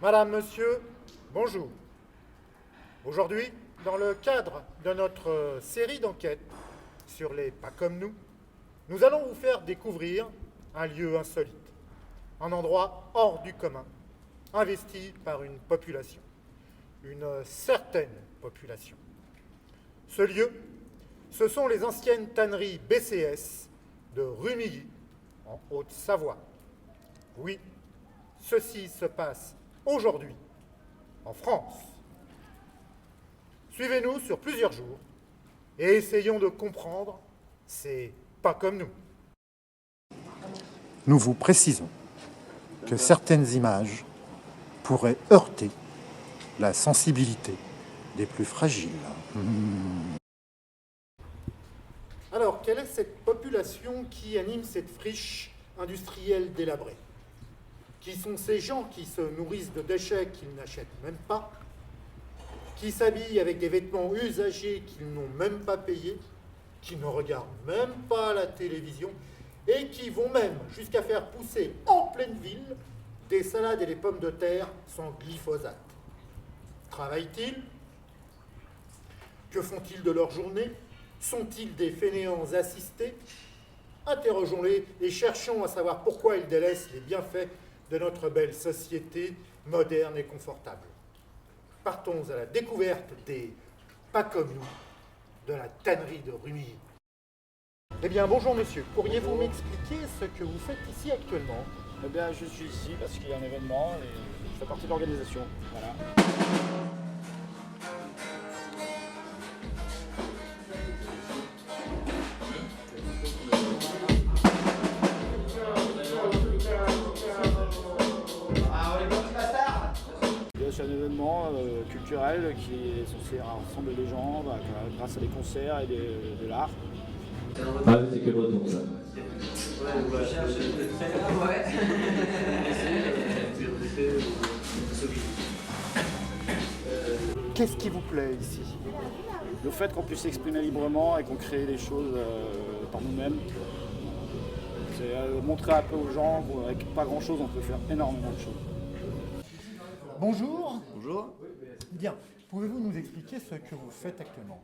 Madame, Monsieur, bonjour. Aujourd'hui, dans le cadre de notre série d'enquêtes sur les pas comme nous, nous allons vous faire découvrir un lieu insolite, un endroit hors du commun, investi par une population, une certaine population. Ce lieu, ce sont les anciennes tanneries BCS de Rumilly, en Haute-Savoie. Oui, ceci se passe aujourd'hui, en France. Suivez-nous sur plusieurs jours et essayons de comprendre ces pas comme nous. Nous vous précisons que certaines images pourraient heurter la sensibilité des plus fragiles. Alors, quelle est cette population qui anime cette friche industrielle délabrée? Qui sont ces gens qui se nourrissent de déchets qu'ils n'achètent même pas, qui s'habillent avec des vêtements usagés qu'ils n'ont même pas payés, qui ne regardent même pas la télévision et qui vont même jusqu'à faire pousser en pleine ville des salades et des pommes de terre sans glyphosate. Travaillent-ils? Que font-ils de leur journée? Sont-ils des fainéants assistés? Interrogeons-les et cherchons à savoir pourquoi ils délaissent les bienfaits de notre belle société moderne et confortable. Partons à la découverte des pas comme nous de la tannerie de Rumilly. Eh bien, bonjour monsieur. Pourriez-vous m'expliquer ce que vous faites ici actuellement? Eh bien, je suis ici parce qu'il y a un événement et je fais partie de l'organisation. Voilà. C'est un événement culturel qui est censé rassembler les gens grâce à des concerts et de l'art. Ah, c'est que le retour, ça. Qu'est-ce qui vous plaît ici? Le fait qu'on puisse s'exprimer librement et qu'on crée des choses par nous-mêmes, c'est montrer un peu aux gens qu'avec pas grand-chose, on peut faire énormément de choses. Bonjour. Bonjour. Bien. Pouvez-vous nous expliquer ce que vous faites actuellement?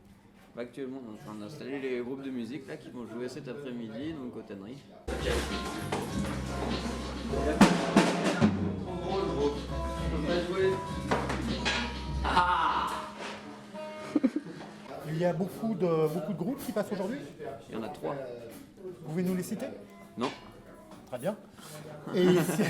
Actuellement, on est en train d'installer les groupes de musique là, qui vont jouer cet après-midi donc aux tanneries. Il y a beaucoup de groupes qui passent aujourd'hui? Il y en a 3. Vous pouvez nous les citer? Non. Très bien. Et ici...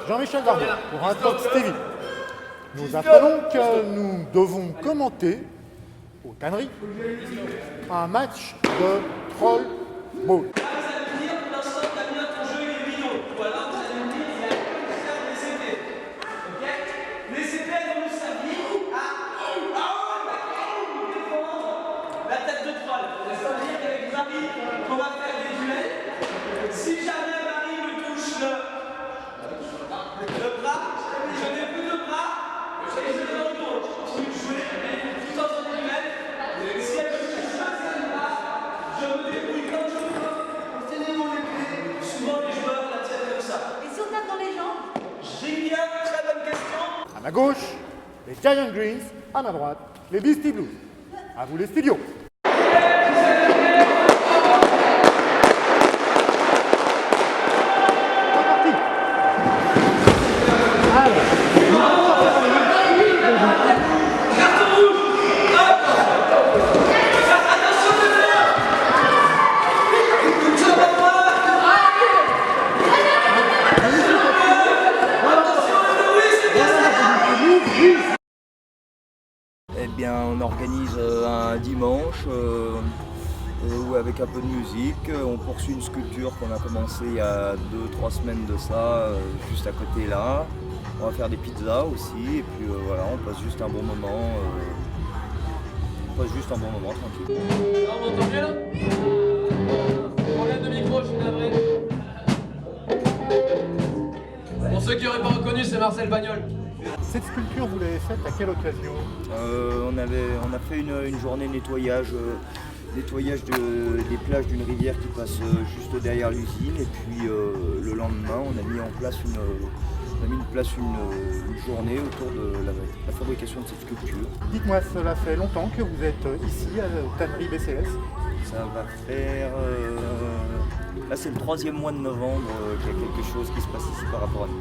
Jean-Michel Darnier, pour un Talk TV. Nous apprenons que nous devons commenter, aux tanneries, un match de troll ball. À ma gauche, les Giant Greens, à ma droite, les Beastie Blues. À vous les studios. C'est parti. Eh bien, on organise un dimanche où avec un peu de musique, on poursuit une sculpture qu'on a commencé il y a 2-3 semaines de ça, juste à côté là. On va faire des pizzas aussi et puis voilà, on passe juste un bon moment. Tranquille. On m'entend bien là? Problème de micro, je suis navré. Pour ceux qui n'auraient pas reconnu, c'est Marcel Pagnol. Cette sculpture, vous l'avez faite à quelle occasion? On a fait une journée nettoyage des plages d'une rivière qui passe juste derrière l'usine. Et puis le lendemain, on a mis en place une journée autour de la fabrication de cette sculpture. Dites-moi, cela fait longtemps que vous êtes ici à la tannerie BCS? Ça va faire... là c'est le 3e mois de novembre qu'il y a quelque chose qui se passe ici par rapport à nous.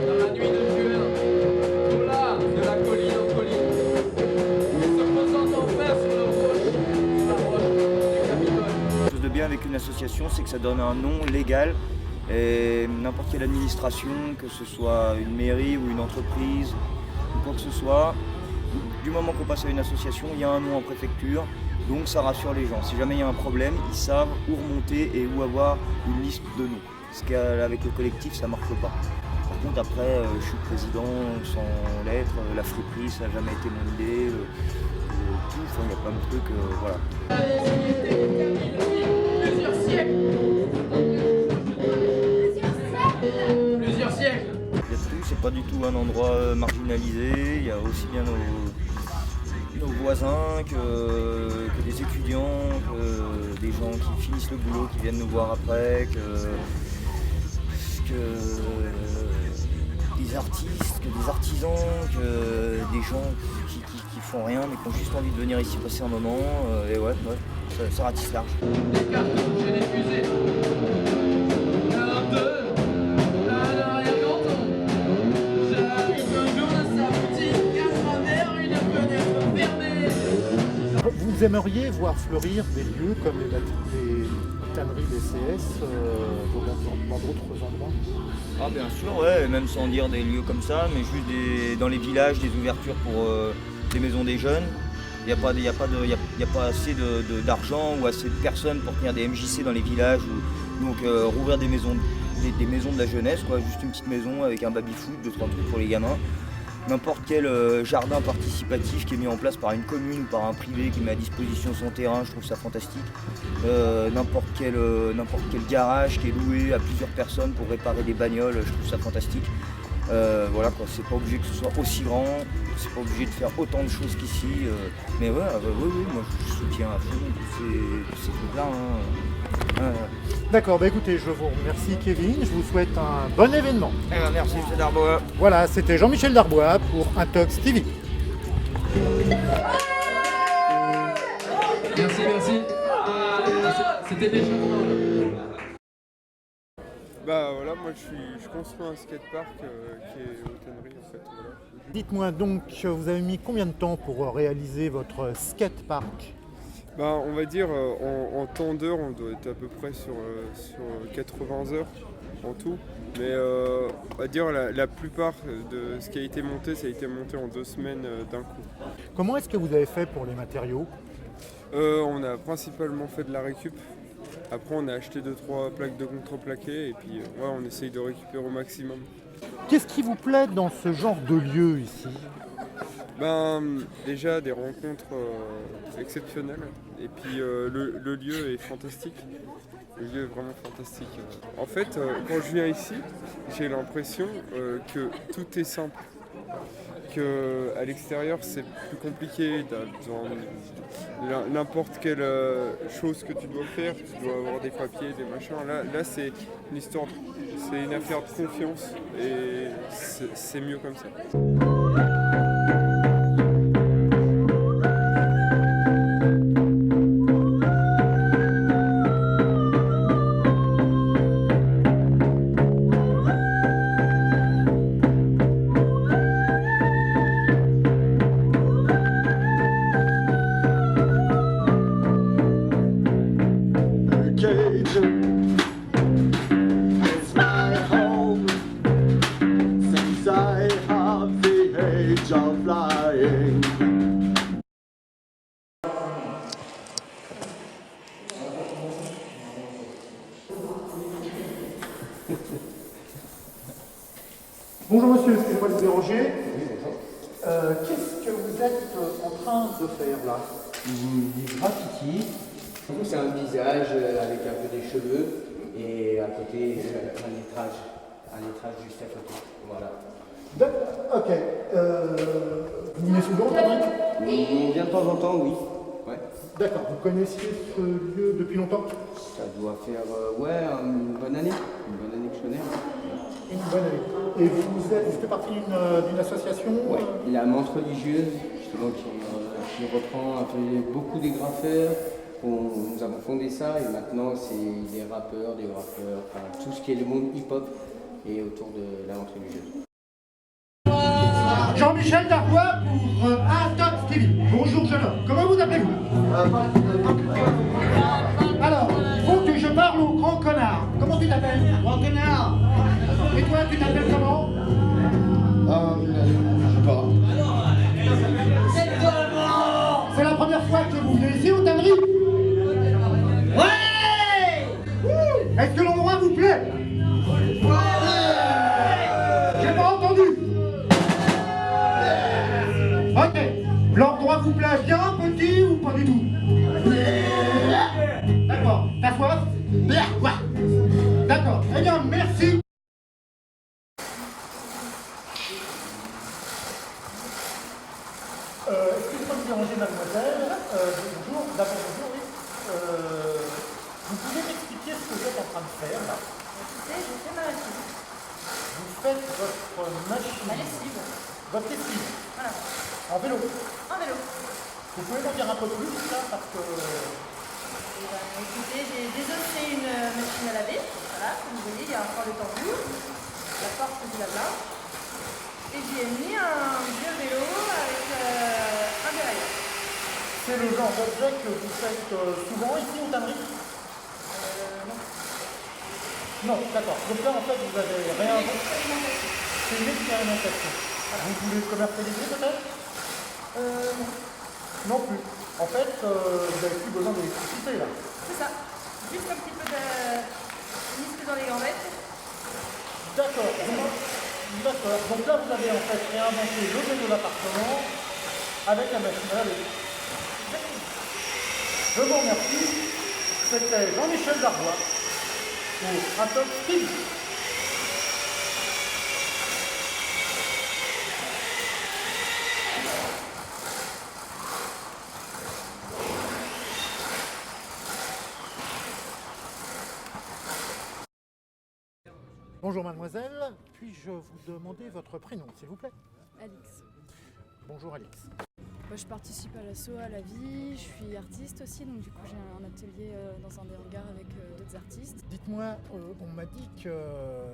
Dans la nuit de juin, tout là, de la colline en colline, se posant en fer sur la roche du Capitole. Chose de bien avec une association, c'est que ça donne un nom légal et n'importe quelle administration, que ce soit une mairie ou une entreprise ou quoi que ce soit, du moment qu'on passe à une association, il y a un nom en préfecture, donc ça rassure les gens. Si jamais il y a un problème, ils savent où remonter et où avoir une liste de noms. Ce qu'avec le collectif, ça ne marche pas. Par contre, après, je suis président sans lettres, la friperie, ça n'a jamais été mon idée, tout, enfin, il y a plein de trucs, voilà. Plusieurs siècles. Là-dessus, c'est pas du tout un endroit marginalisé, il y a aussi bien nos voisins que des étudiants, que des gens qui finissent le boulot, qui viennent nous voir après, que des artistes, que des artisans, que des gens qui font rien mais qui ont juste envie de venir ici passer un moment. Et ouais, ça ratisse large. Des cartouches et des fusées. Un, deux, un arrière-canton. J'arrive un jour à sa boutique, à travers une fenêtre fermée. Vous aimeriez voir fleurir des lieux comme les tanneries BCS dans d'autres endroits? Ah bien sûr, ouais, même sans dire des lieux comme ça, mais juste dans les villages, des ouvertures pour des maisons des jeunes. Il n'y a pas assez d'argent ou assez de personnes pour tenir des MJC dans les villages. Donc rouvrir des maisons de la jeunesse, quoi, juste une petite maison avec un baby-foot, 2-3 trucs pour les gamins. N'importe quel jardin participatif qui est mis en place par une commune ou par un privé qui met à disposition son terrain, je trouve ça fantastique. N'importe quel garage qui est loué à plusieurs personnes pour réparer des bagnoles, je trouve ça fantastique. Voilà quoi, c'est pas obligé que ce soit aussi grand, c'est pas obligé de faire autant de choses qu'ici. Mais ouais, oui, moi je soutiens à fond tous ces trucs-là. D'accord, bah écoutez, je vous remercie Kevin, je vous souhaite un bon événement. Merci M. Darbois. Voilà, c'était Jean-Michel Darbois pour Intox TV. Merci. C'était déjà Bah voilà, moi je construis un skatepark qui est aux tanneries en fait. Voilà. Dites-moi donc, vous avez mis combien de temps pour réaliser votre skatepark? Bah on va dire en temps d'heure, on doit être à peu près sur 80 heures en tout. Mais on va dire la plupart de ce qui a été monté, ça a été monté en 2 semaines d'un coup. Comment est-ce que vous avez fait pour les matériaux? On a principalement fait de la récup. Après on a acheté 2-3 plaques de contreplaqué et puis on essaye de récupérer au maximum. Qu'est-ce qui vous plaît dans ce genre de lieu ici? Déjà des rencontres exceptionnelles et puis le lieu est fantastique. Le lieu est vraiment fantastique. En fait, quand je viens ici, j'ai l'impression que tout est simple. Qu'à l'extérieur, c'est plus compliqué. N'importe quelle chose que tu dois faire, tu dois avoir des papiers, des machins. Là c'est une histoire, c'est une affaire de confiance et c'est mieux comme ça. It's my home since I have the age. Bonjour monsieur, excusez-moi de vous déranger. Qu'est-ce que vous êtes en train de faire là? Du graffiti. C'est un visage avec un peu des cheveux et à côté un lettrage juste à côté. Voilà. Ok. Vous venez souvent, Patrick? On vient de temps en temps, oui. Ouais. D'accord. Vous connaissiez ce lieu depuis longtemps? Ça doit faire une bonne année. Une bonne année que je connais. Une bonne année. Et vous faites partie d'une association? Oui, la menthe religieuse, justement, qui reprend un peu beaucoup des graffeurs. Nous avons fondé ça et maintenant c'est des rappeurs, enfin tout ce qui est le monde hip-hop et autour de la menthe religieuse. Jean-Michel Darbois pour Atox TV. Bonjour jeune homme, comment vous appelez-vous? Alors, il faut que je parle au grand connard. Comment tu t'appelles? Grand connard. Et toi, tu t'appelles comment? Je sais pas. C'est la première fois que vous venez ici aux tanneries? Ouais. Est-ce que l'endroit vous plaît? J'ai pas entendu. Ok. L'endroit vous plaît bien, petit ou pas du tout? D'accord. T'as soif? D'accord. Eh bien, merci. Excusez-moi de vous déranger, mademoiselle. Bonjour. D'abord, bonjour, oui. Vous pouvez m'expliquer ce que vous êtes en train de faire, là? Écoutez, je fais ma lessive. Vous faites votre machine. Ma lessive. Votre lessive. Voilà. En vélo. En vélo. Vous pouvez m'en dire un peu plus, là, parce que... Et ben, écoutez, j'ai désossé une machine à laver. Voilà, comme vous voyez, il y a encore le tambour, la porte du lave-linge. Et j'y ai mis un vieux vélo avec un dérailleur. C'est le genre d'objet que vous faites souvent ici aux tanneries? Non. Non, d'accord. Donc là, en fait, vous avez rien... C'est une expérimentation. Voilà. Vous voulez commercialiser peut-être? Non. Non plus. En fait, vous n'avez plus besoin d'électricité là. C'est ça. Juste un petit peu de muscle dans les gambettes. D'accord. D'accord. Donc là, vous avez en fait réinventé le vélo d'appartement avec la machine à laver. Je vous remercie. C'était Jean-Michel Darbois pour Atox TV. Bonjour mademoiselle, puis-je vous demander votre prénom s'il vous plaît? Alix. Bonjour Alix. Moi, je participe à l'assaut à la vie, je suis artiste aussi, donc du coup j'ai un atelier dans un des hangars avec d'autres artistes. Dites-moi, on m'a dit que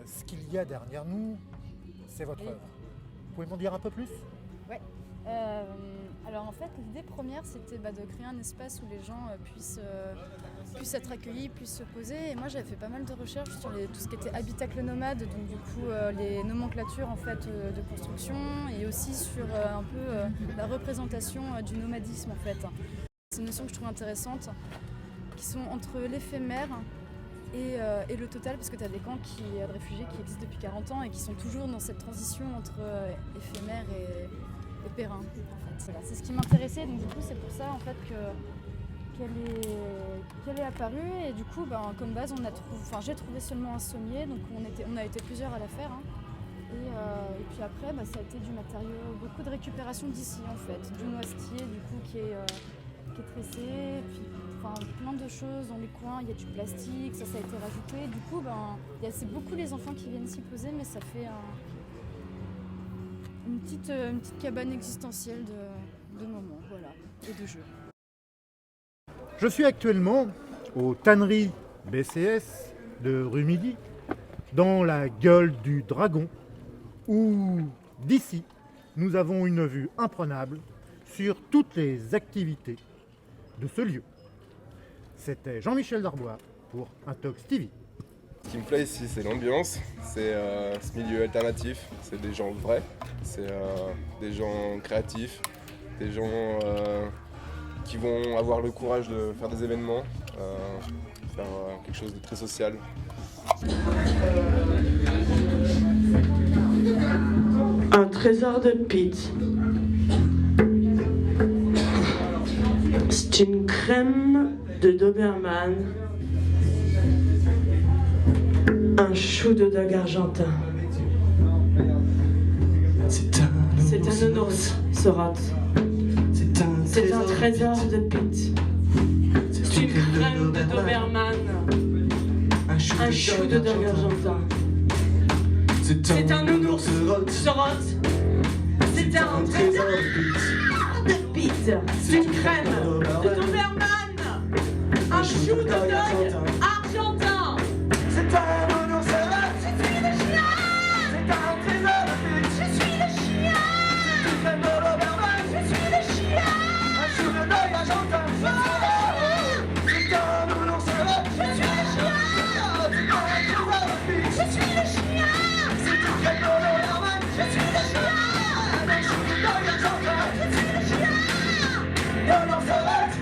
ce qu'il y a derrière nous, c'est votre œuvre. Vous pouvez m'en dire un peu plus? Ouais. Alors en fait, l'idée première, c'était de créer un espace où les gens puissent être accueillis, puissent se poser. Et moi, j'avais fait pas mal de recherches sur tout ce qui était habitacle nomade, donc du coup les nomenclatures en fait de construction, et aussi sur un peu la représentation du nomadisme en fait. C'est une notion que je trouve intéressante, qui sont entre l'éphémère et le total, parce que tu as des camps de réfugiés qui existent depuis 40 ans et qui sont toujours dans cette transition entre éphémère et périn. En fait. Voilà, c'est ce qui m'intéressait, donc du coup c'est pour ça en fait qu'elle est apparue, et du coup comme base j'ai trouvé seulement un sommier, donc on a été plusieurs à la faire, hein. Et puis après ça a été du matériau, beaucoup de récupération d'ici en fait, du noisetier du coup qui est tressé, et puis plein de choses dans les coins, il y a du plastique, ça a été rajouté, du coup c'est beaucoup les enfants qui viennent s'y poser, mais ça fait une petite cabane existentielle de moments, voilà, et de jeux. Je suis actuellement aux tanneries BCS de rue Midi, dans la gueule du dragon, où d'ici, nous avons une vue imprenable sur toutes les activités de ce lieu. C'était Jean-Michel Darbois pour Atox TV. Ce qui me plaît ici, c'est l'ambiance, c'est ce milieu alternatif, c'est des gens vrais, c'est des gens créatifs, des gens qui vont avoir le courage de faire des événements, faire quelque chose de très social. trésor de Pete. C'est une crème de Doberman. Un chou de dog argentin. C'est un nounours, Sorate. C'est un trésor de Pete. C'est une crème de Doberman. Un chou de dog argentin. C'est un nounours, Sorate. C'est un trésor de Pete. C'est une crème de Doberman. Un chou de dog argentin. C'est un nounours, Sorate. Je suis le chien. C'est un trésor de Pete. Je suis le chien. C'est une crème de Doberman. Je suis le chien. Un chou de dog argentin. C'est un nounours, Sorate. Je suis le chien. C'est un trésor de Pete. Je suis le chien. C'est une crème de Doberman. Je suis le chien. Un chou de dog argentin. Je suis le chien. Nounours, Sorate.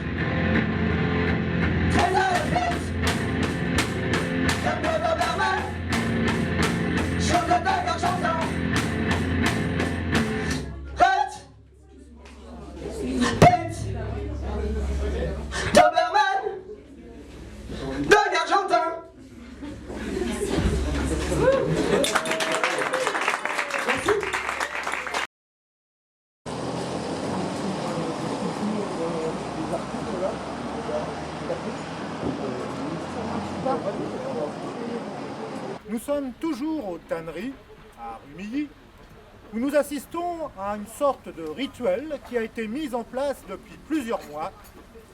Trésor de Pete. Crème de Doberman. Chou de dog argentin. Pete. Doberman. Dog argentin. Nous sommes toujours aux tanneries, à Rumilly, où nous assistons à une sorte de rituel qui a été mis en place depuis plusieurs mois.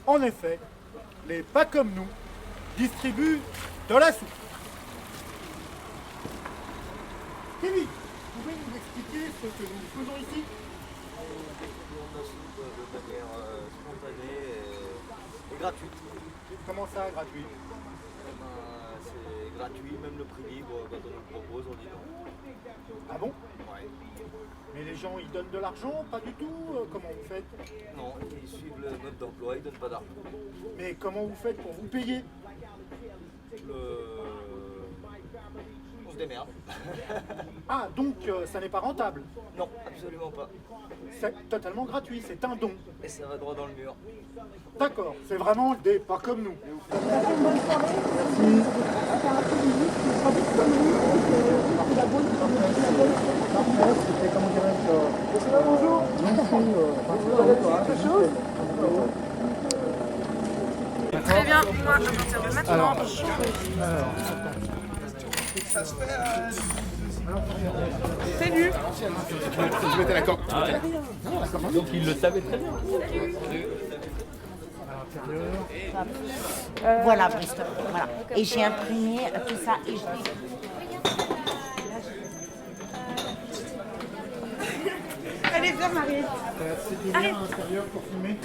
En effet, les pas comme nous distribuent de la soupe. Kevin, pouvez nous expliquer ce que nous faisons ici? On a soupe de manière spontanée et gratuite. Comment ça, gratuit? C'est gratuit, même le prix libre, quand on nous le propose, on dit non. Ah bon? Ouais. Mais les gens, ils donnent de l'argent? Pas du tout? Comment vous faites? Non, ils suivent le mode d'emploi, ils ne donnent pas d'argent. Mais comment vous faites pour vous payer? On se démerde. Ah, donc ça n'est pas rentable? Non, absolument pas. C'est totalement gratuit, c'est un don. Et ça va droit dans le mur. D'accord, c'est vraiment des pas comme nous. Très bien, moi, à partir de maintenant, salut. Je m'étais d'accord. Donc il le savait très bien. Voilà, Bristol. Voilà. Et j'ai imprimé tout ça et je l'ai. Allez, viens, Marie. C'est bien à l'intérieur pour filmer.